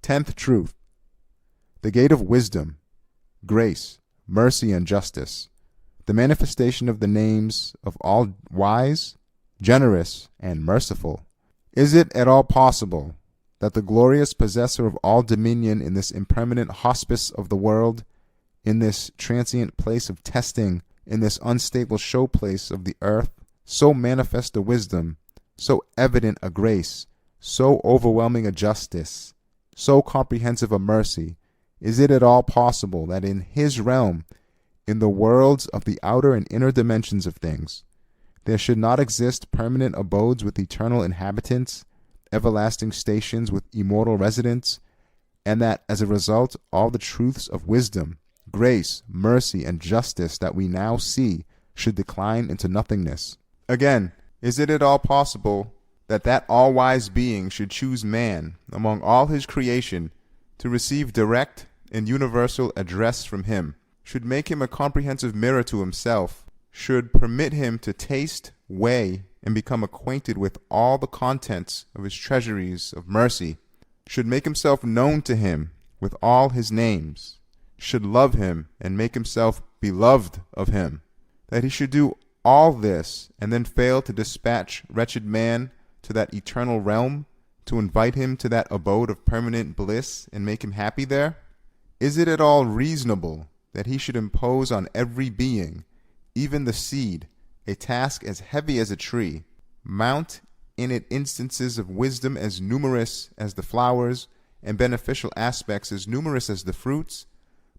Tenth truth. The gate of wisdom, grace, mercy, and justice, the manifestation of the names of all wise, generous, and merciful. Is it at all possible that the glorious possessor of all dominion in this impermanent hospice of the world, in this transient place of testing, in this unstable showplace of the earth, so manifest a wisdom, so evident a grace, so overwhelming a justice, so comprehensive a mercy, is it at all possible that in his realm, in the worlds of the outer and inner dimensions of things, there should not exist permanent abodes with eternal inhabitants, everlasting stations with immortal residents, and that as a result all the truths of wisdom, grace, mercy, and justice that we now see should decline into nothingness? Again, is it at all possible that that all-wise being should choose man among all his creation to receive direct and universal address from him, should make him a comprehensive mirror to himself, should permit him to taste, weigh, and become acquainted with all the contents of his treasuries of mercy, should make himself known to him with all his names, should love him and make himself beloved of him, that he should do all this and then fail to dispatch wretched man to that eternal realm, to invite him to that abode of permanent bliss and make him happy there? Is it at all reasonable that he should impose on every being, even the seed, a task as heavy as a tree, mount in it instances of wisdom as numerous as the flowers, and beneficial aspects as numerous as the fruits,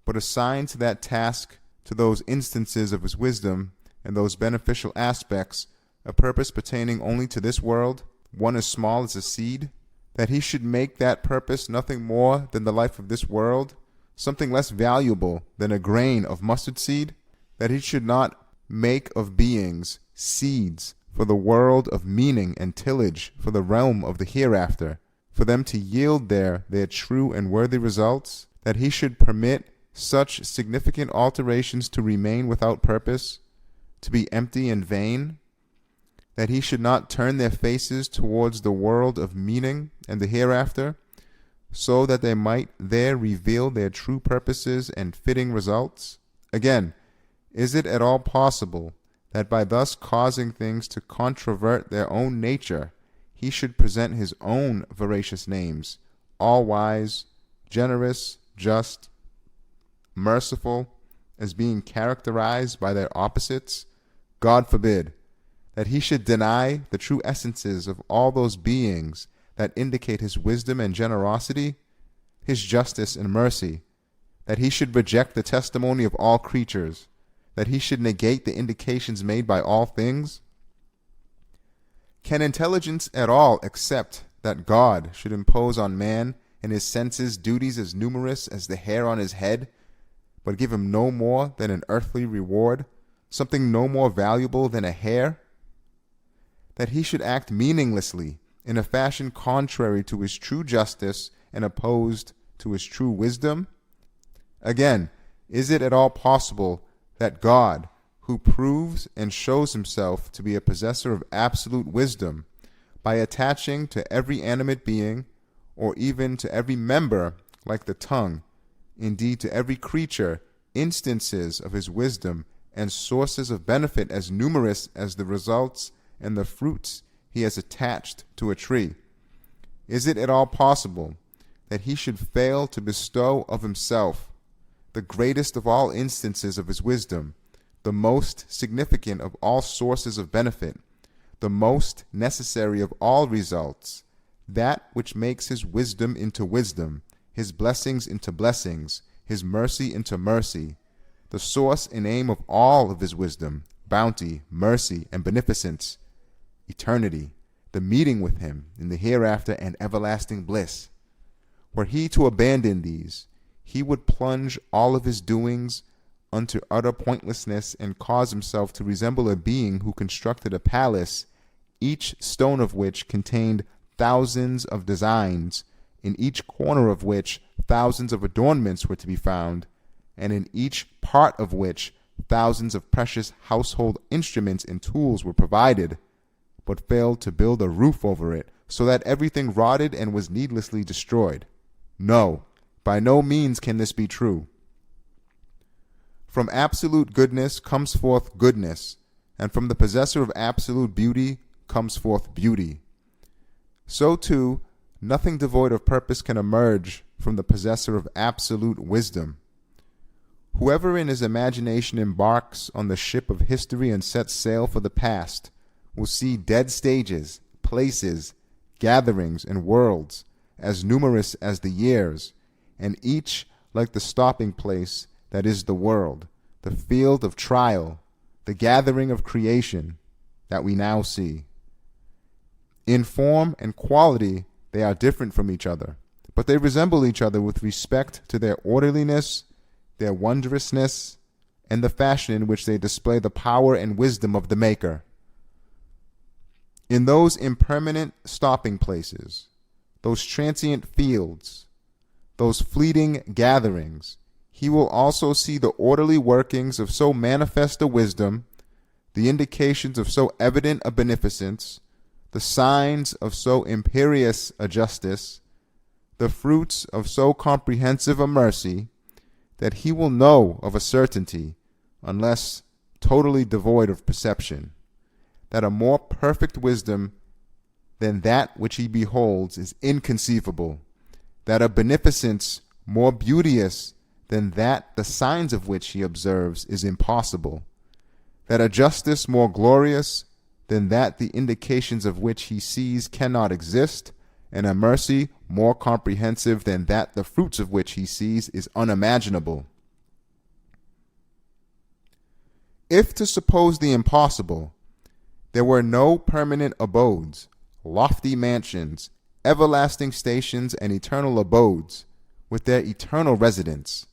but assign to that task, to those instances of his wisdom and those beneficial aspects, a purpose pertaining only to this world, one as small as a seed, that he should make that purpose nothing more than the life of this world, something less valuable than a grain of mustard seed, that he should not make of beings seeds for the world of meaning and tillage for the realm of the hereafter, for them to yield there their true and worthy results, that he should permit such significant alterations to remain without purpose, to be empty and vain, that he should not turn their faces towards the world of meaning and the hereafter, so that they might there reveal their true purposes and fitting results? Again, is it at all possible that by thus causing things to controvert their own nature, he should present his own veracious names, all-wise, generous, just, merciful, as being characterized by their opposites? God forbid that he should deny the true essences of all those beings that indicate his wisdom and generosity, his justice and mercy, that he should reject the testimony of all creatures, that he should negate the indications made by all things? Can intelligence at all accept that God should impose on man and his senses duties as numerous as the hair on his head, but give him no more than an earthly reward, something no more valuable than a hair? That he should act meaninglessly in a fashion contrary to his true justice and opposed to his true wisdom? Again, is it at all possible that God, who proves and shows himself to be a possessor of absolute wisdom, by attaching to every animate being, or even to every member like the tongue, indeed to every creature, instances of his wisdom and sources of benefit as numerous as the results and the fruits he has attached to a tree? Is it at all possible that he should fail to bestow of himself the greatest of all instances of his wisdom, the most significant of all sources of benefit, the most necessary of all results, that which makes his wisdom into wisdom, his blessings into blessings, his mercy into mercy, the source and aim of all of his wisdom, bounty, mercy, and beneficence, eternity, the meeting with him in the hereafter and everlasting bliss? Were he to abandon these, he would plunge all of his doings unto utter pointlessness and cause himself to resemble a being who constructed a palace, each stone of which contained thousands of designs, in each corner of which thousands of adornments were to be found, and in each part of which thousands of precious household instruments and tools were provided, but failed to build a roof over it, so that everything rotted and was needlessly destroyed. No, by no means can this be true. From absolute goodness comes forth goodness, and from the possessor of absolute beauty comes forth beauty. So too, nothing devoid of purpose can emerge from the possessor of absolute wisdom. Whoever in his imagination embarks on the ship of history and sets sail for the past will see dead stages, places, gatherings, and worlds as numerous as the years, and each like the stopping place that is the world, the field of trial, the gathering of creation that we now see. In form and quality, they are different from each other, but they resemble each other with respect to their orderliness, their wondrousness, and the fashion in which they display the power and wisdom of the Maker. In those impermanent stopping places, those transient fields, those fleeting gatherings, he will also see the orderly workings of so manifest a wisdom, the indications of so evident a beneficence, the signs of so imperious a justice, the fruits of so comprehensive a mercy, that he will know of a certainty, unless totally devoid of perception, that a more perfect wisdom than that which he beholds is inconceivable, that a beneficence more beauteous than that the signs of which he observes is impossible, that a justice more glorious than that the indications of which he sees cannot exist, and a mercy more comprehensive than that the fruits of which he sees is unimaginable. If to suppose the impossible, there were no permanent abodes, lofty mansions, everlasting stations, and eternal abodes, with their eternal residence,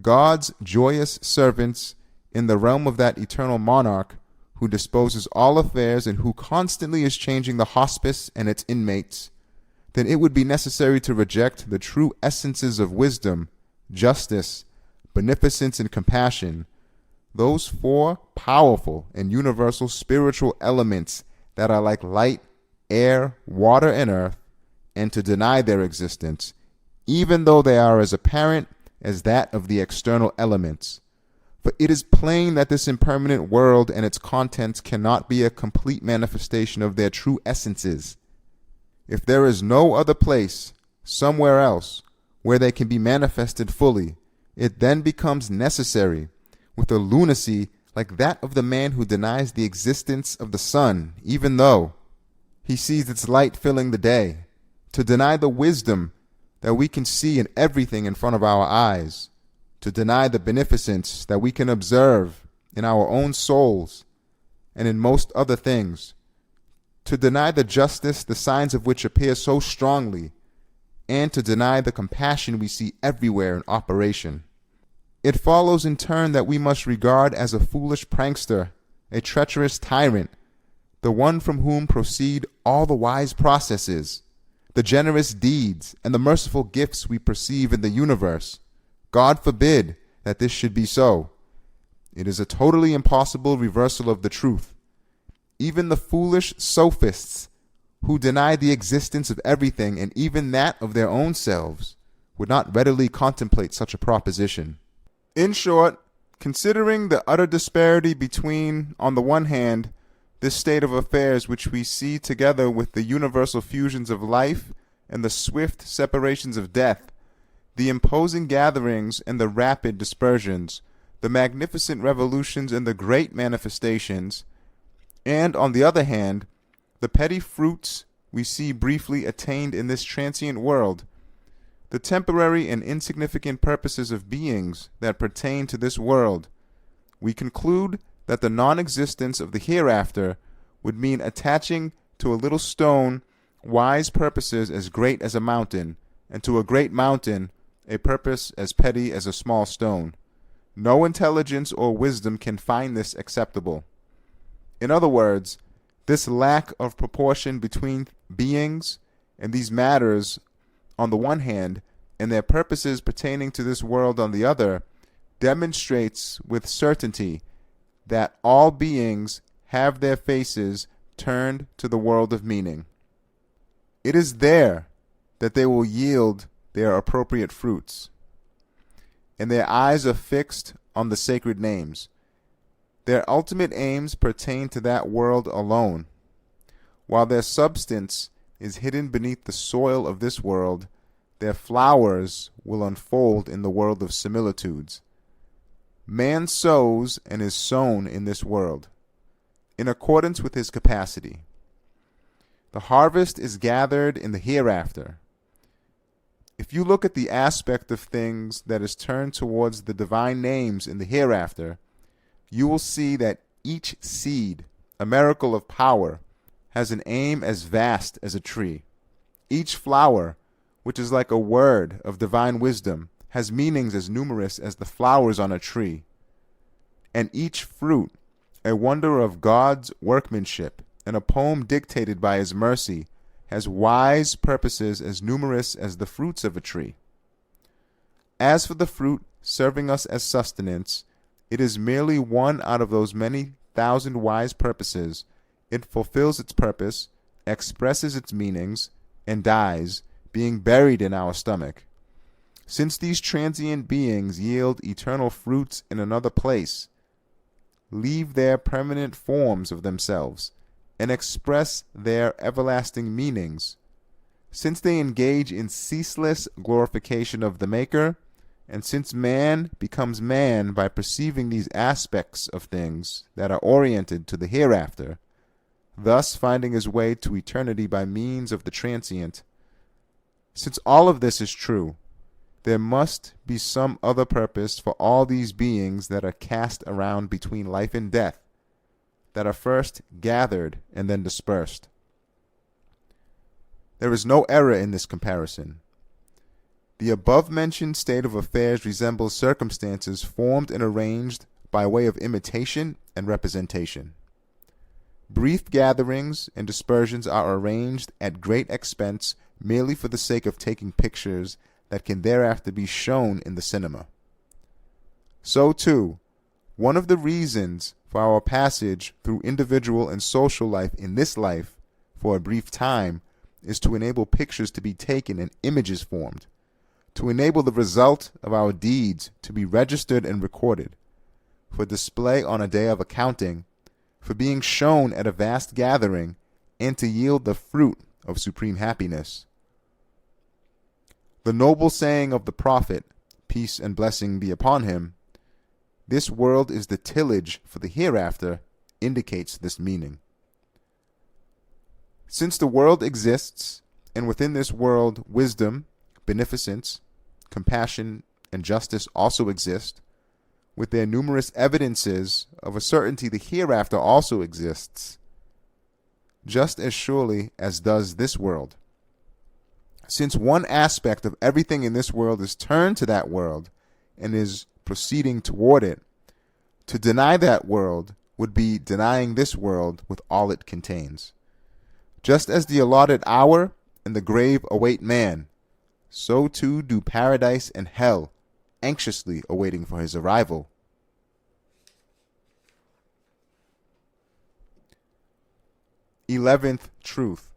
God's joyous servants in the realm of that eternal monarch who disposes all affairs and who constantly is changing the hospice and its inmates, then it would be necessary to reject the true essences of wisdom, justice, beneficence, and compassion, those four powerful and universal spiritual elements that are like light, air, water, and earth, and to deny their existence, even though they are as apparent as that of the external elements. For it is plain that this impermanent world and its contents cannot be a complete manifestation of their true essences. If there is no other place, somewhere else, where they can be manifested fully, it then becomes necessary, with a lunacy like that of the man who denies the existence of the sun, even though he sees its light filling the day, to deny the wisdom that we can see in everything in front of our eyes, to deny the beneficence that we can observe in our own souls and in most other things, to deny the justice the signs of which appear so strongly, and to deny the compassion we see everywhere in operation. It follows in turn that we must regard as a foolish prankster, a treacherous tyrant, the one from whom proceed all the wise processes, the generous deeds, and the merciful gifts we perceive in the universe. God forbid that this should be so. It is a totally impossible reversal of the truth. Even the foolish sophists who deny the existence of everything and even that of their own selves would not readily contemplate such a proposition. In short, considering the utter disparity between, on the one hand, this state of affairs which we see together with the universal fusions of life and the swift separations of death, the imposing gatherings and the rapid dispersions, the magnificent revolutions and the great manifestations, and, on the other hand, the petty fruits we see briefly attained in this transient world, the temporary and insignificant purposes of beings that pertain to this world, we conclude that the non-existence of the hereafter would mean attaching to a little stone wise purposes as great as a mountain, and to a great mountain a purpose as petty as a small stone. No intelligence or wisdom can find this acceptable. In other words, this lack of proportion between beings and these matters on the one hand, and their purposes pertaining to this world on the other, demonstrates with certainty that all beings have their faces turned to the world of meaning. It is there that they will yield their appropriate fruits, and their eyes are fixed on the sacred names. Their ultimate aims pertain to that world alone, while their substance is hidden beneath the soil of this world. Their flowers will unfold in the world of similitudes. Man sows and is sown in this world, in accordance with his capacity. The harvest is gathered in the hereafter. If you look at the aspect of things that is turned towards the divine names in the hereafter, you will see that each seed, a miracle of power, has an aim as vast as a tree. Each flower, which is like a word of divine wisdom, has meanings as numerous as the flowers on a tree. And each fruit, a wonder of God's workmanship, and a poem dictated by his mercy, has wise purposes as numerous as the fruits of a tree. As for the fruit serving us as sustenance, it is merely one out of those many thousand wise purposes. It fulfills its purpose, expresses its meanings, and dies, being buried in our stomach. Since these transient beings yield eternal fruits in another place, leave their permanent forms of themselves, and express their everlasting meanings, since they engage in ceaseless glorification of the Maker, and since man becomes man by perceiving these aspects of things that are oriented to the hereafter, thus finding his way to eternity by means of the transient. Since all of this is true, there must be some other purpose for all these beings that are cast around between life and death, that are first gathered and then dispersed. There is no error in this comparison. The above-mentioned state of affairs resembles circumstances formed and arranged by way of imitation and representation. Brief gatherings and dispersions are arranged at great expense merely for the sake of taking pictures that can thereafter be shown in the cinema. So, too, one of the reasons for our passage through individual and social life in this life for a brief time is to enable pictures to be taken and images formed, to enable the result of our deeds to be registered and recorded, for display on a day of accounting, for being shown at a vast gathering, and to yield the fruit of supreme happiness. The noble saying of the prophet, peace and blessing be upon him, "This world is the tillage for the hereafter," indicates this meaning. Since the world exists, and within this world wisdom, beneficence, compassion, and justice also exist, with their numerous evidences of a certainty the hereafter also exists, just as surely as does this world. Since one aspect of everything in this world is turned to that world and is proceeding toward it, to deny that world would be denying this world with all it contains. Just as the allotted hour and the grave await man, so too do paradise and hell, anxiously awaiting for his arrival. Eleventh truth: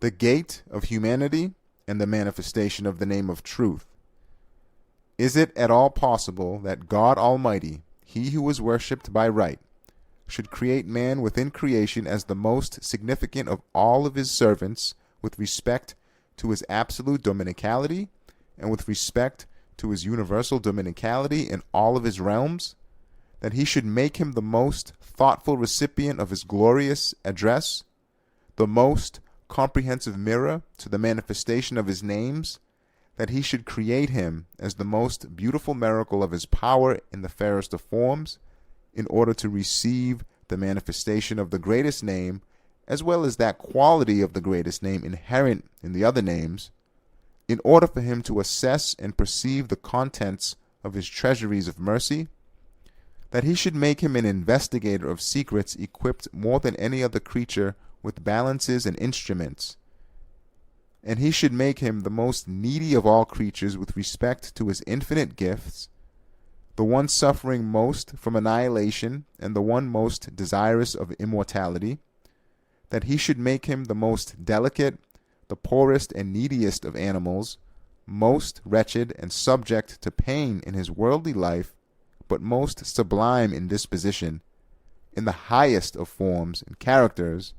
the gate of humanity and the manifestation of the name of truth. Is it at all possible that God Almighty, he who is worshipped by right, should create man within creation as the most significant of all of his servants with respect to his absolute dominicality and with respect to his universal dominicality in all of his realms? That he should make him the most thoughtful recipient of his glorious address, the most comprehensive mirror to the manifestation of his names, that he should create him as the most beautiful miracle of his power in the fairest of forms, in order to receive the manifestation of the greatest name, as well as that quality of the greatest name inherent in the other names, in order for him to assess and perceive the contents of his treasuries of mercy, that he should make him an investigator of secrets equipped more than any other creature with balances and instruments, and he should make him the most needy of all creatures with respect to his infinite gifts, the one suffering most from annihilation and the one most desirous of immortality, that he should make him the most delicate, the poorest and neediest of animals, most wretched and subject to pain in his worldly life, but most sublime in disposition, in the highest of forms and characters,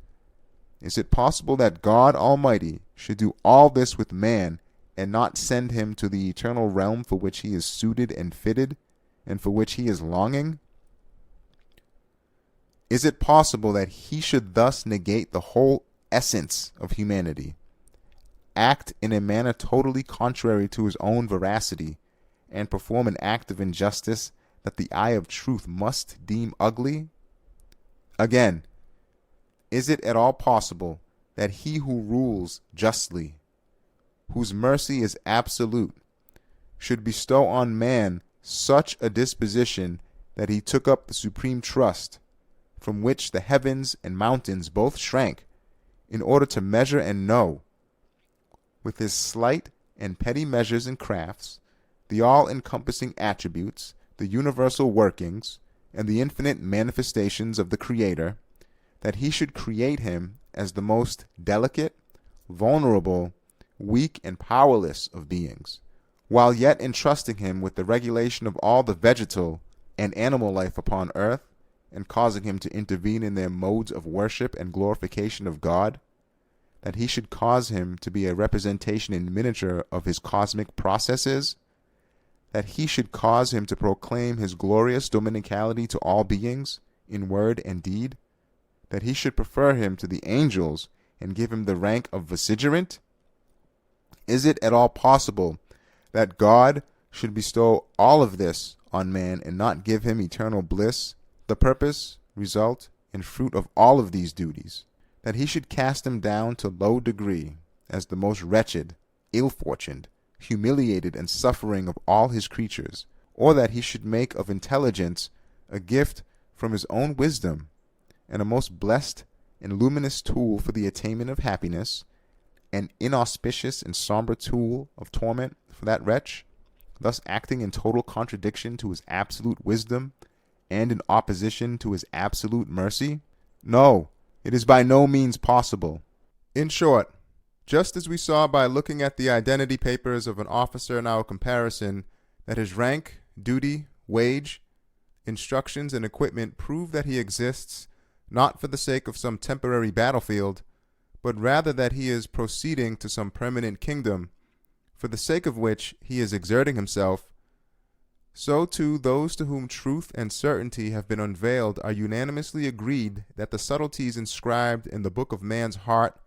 is it possible that God Almighty should do all this with man and not send him to the eternal realm for which he is suited and fitted, and for which he is longing? Is it possible that he should thus negate the whole essence of humanity, act in a manner totally contrary to his own veracity, and perform an act of injustice that the eye of truth must deem ugly? Again, is it at all possible that he who rules justly, whose mercy is absolute, should bestow on man such a disposition that he took up the supreme trust, from which the heavens and mountains both shrank, in order to measure and know, with his slight and petty measures and crafts, the all-encompassing attributes, the universal workings, and the infinite manifestations of the Creator, that he should create him as the most delicate, vulnerable, weak, and powerless of beings, while yet entrusting him with the regulation of all the vegetal and animal life upon earth, and causing him to intervene in their modes of worship and glorification of God, that he should cause him to be a representation in miniature of his cosmic processes, that he should cause him to proclaim his glorious dominicality to all beings, in word and deed, that he should prefer him to the angels and give him the rank of vicegerent? Is it at all possible that God should bestow all of this on man and not give him eternal bliss, the purpose, result, and fruit of all of these duties, that he should cast him down to low degree as the most wretched, ill-fortuned, humiliated, and suffering of all his creatures, or that he should make of intelligence a gift from his own wisdom, and a most blessed and luminous tool for the attainment of happiness, an inauspicious and somber tool of torment for that wretch, thus acting in total contradiction to his absolute wisdom and in opposition to his absolute mercy? No, it is by no means possible. In short, just as we saw by looking at the identity papers of an officer in our comparison, that his rank, duty, wage, instructions, and equipment prove that he exists not for the sake of some temporary battlefield, but rather that he is proceeding to some permanent kingdom, for the sake of which he is exerting himself, so too those to whom truth and certainty have been unveiled are unanimously agreed that the subtleties inscribed in the book of man's heart,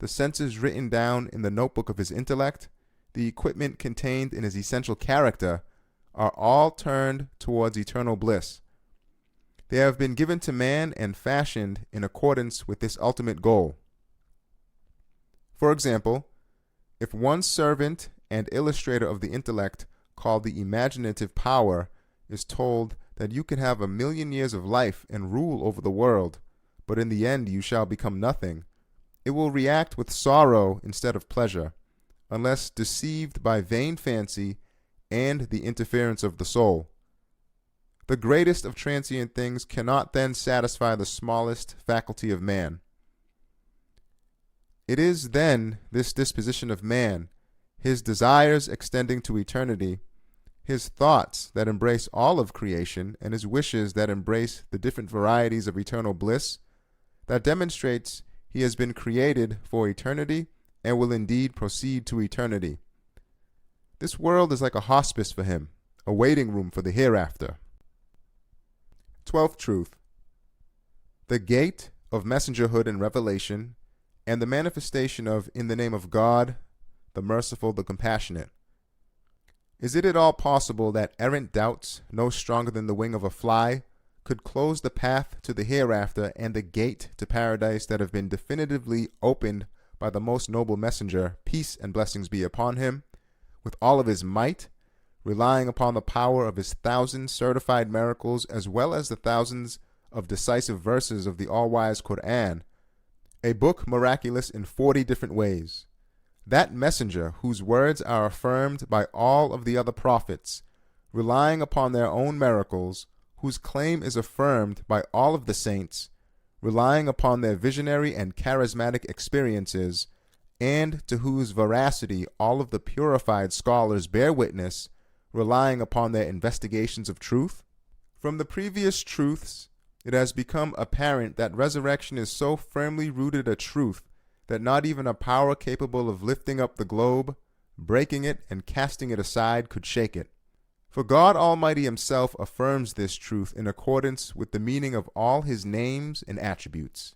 the senses written down in the notebook of his intellect, the equipment contained in his essential character, are all turned towards eternal bliss. They have been given to man and fashioned in accordance with this ultimate goal. For example, if one servant and illustrator of the intellect, called the imaginative power, is told that you can have 1,000,000 years of life and rule over the world, but in the end you shall become nothing, it will react with sorrow instead of pleasure, unless deceived by vain fancy and the interference of the soul. The greatest of transient things cannot then satisfy the smallest faculty of man. It is then this disposition of man, his desires extending to eternity, his thoughts that embrace all of creation, and his wishes that embrace the different varieties of eternal bliss, that demonstrates he has been created for eternity and will indeed proceed to eternity. This world is like a hospice for him, a waiting room for the hereafter. 12th truth: the gate of messengerhood and revelation, and the manifestation of in the name of God, the merciful, the compassionate. Is it at all possible that errant doubts, no stronger than the wing of a fly, could close the path to the hereafter and the gate to paradise that have been definitively opened by the most noble messenger, peace and blessings be upon him, with all of his might, relying upon the power of his 1,000 certified miracles as well as the thousands of decisive verses of the all-wise Quran, a book miraculous in 40 different ways? That messenger whose words are affirmed by all of the other prophets, relying upon their own miracles, whose claim is affirmed by all of the saints, relying upon their visionary and charismatic experiences, and to whose veracity all of the purified scholars bear witness, relying upon their investigations of truth? From the previous truths, it has become apparent that resurrection is so firmly rooted a truth that not even a power capable of lifting up the globe, breaking it, and casting it aside could shake it. For God Almighty himself affirms this truth in accordance with the meaning of all his names and attributes.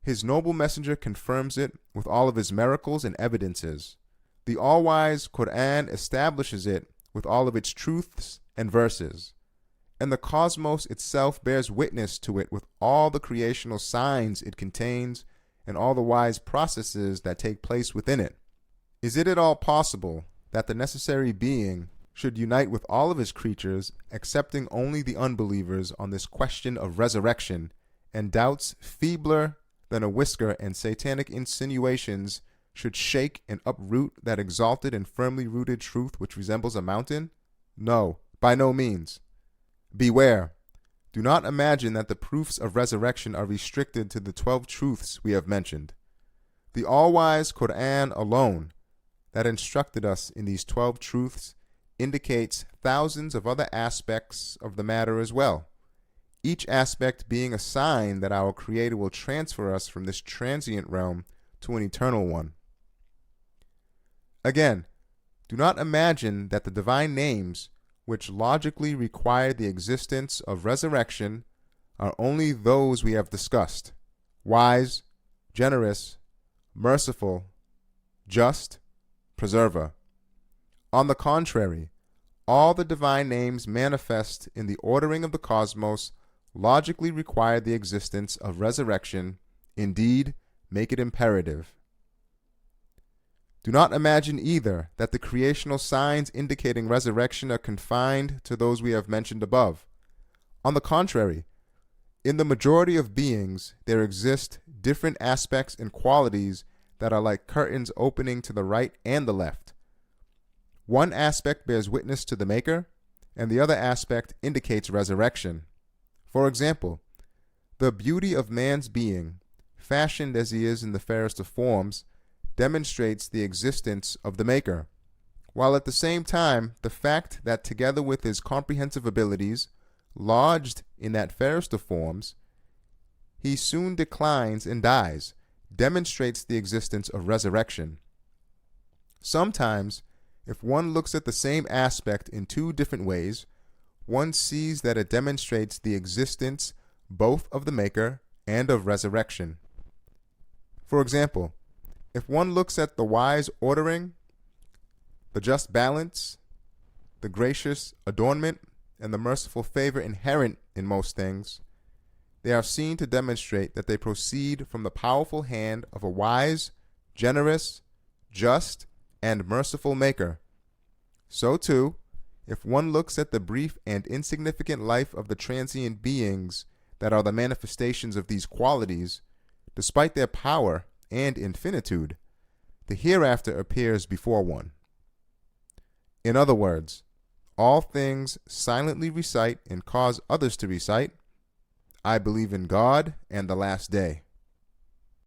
His noble messenger confirms it with all of his miracles and evidences. The all-wise Quran establishes it with all of its truths and verses. And the cosmos itself bears witness to it with all the creational signs it contains and all the wise processes that take place within it. Is it at all possible that the necessary being should unite with all of his creatures, excepting only the unbelievers on this question of resurrection, and doubts feebler than a whisker and satanic insinuations should shake and uproot that exalted and firmly rooted truth which resembles a mountain? No, by no means. Beware. Do not imagine that the proofs of resurrection are restricted to the 12 truths we have mentioned. The all-wise Quran alone, that instructed us in these 12 truths, indicates thousands of other aspects of the matter as well, each aspect being a sign that our Creator will transfer us from this transient realm to an eternal one. Again, do not imagine that the divine names, which logically require the existence of resurrection, are only those we have discussed: wise, generous, merciful, just, preserver. On the contrary, all the divine names manifest in the ordering of the cosmos logically require the existence of resurrection, indeed, make it imperative. Do not imagine either that the creational signs indicating resurrection are confined to those we have mentioned above. On the contrary, in the majority of beings, there exist different aspects and qualities that are like curtains opening to the right and the left. One aspect bears witness to the Maker, and the other aspect indicates resurrection. For example, the beauty of man's being, fashioned as he is in the fairest of forms, demonstrates the existence of the Maker, while at the same time the fact that together with his comprehensive abilities, lodged in that fairest of forms, he soon declines and dies, demonstrates the existence of resurrection. Sometimes, if one looks at the same aspect in two different ways, one sees that it demonstrates the existence both of the Maker and of resurrection. For example, if one looks at the wise ordering, the just balance, the gracious adornment, and the merciful favor inherent in most things, they are seen to demonstrate that they proceed from the powerful hand of a wise, generous, just, and merciful Maker. So too, if one looks at the brief and insignificant life of the transient beings that are the manifestations of these qualities, despite their power and infinitude, the hereafter appears before one. In other words, all things silently recite and cause others to recite, I believe in God and the last day.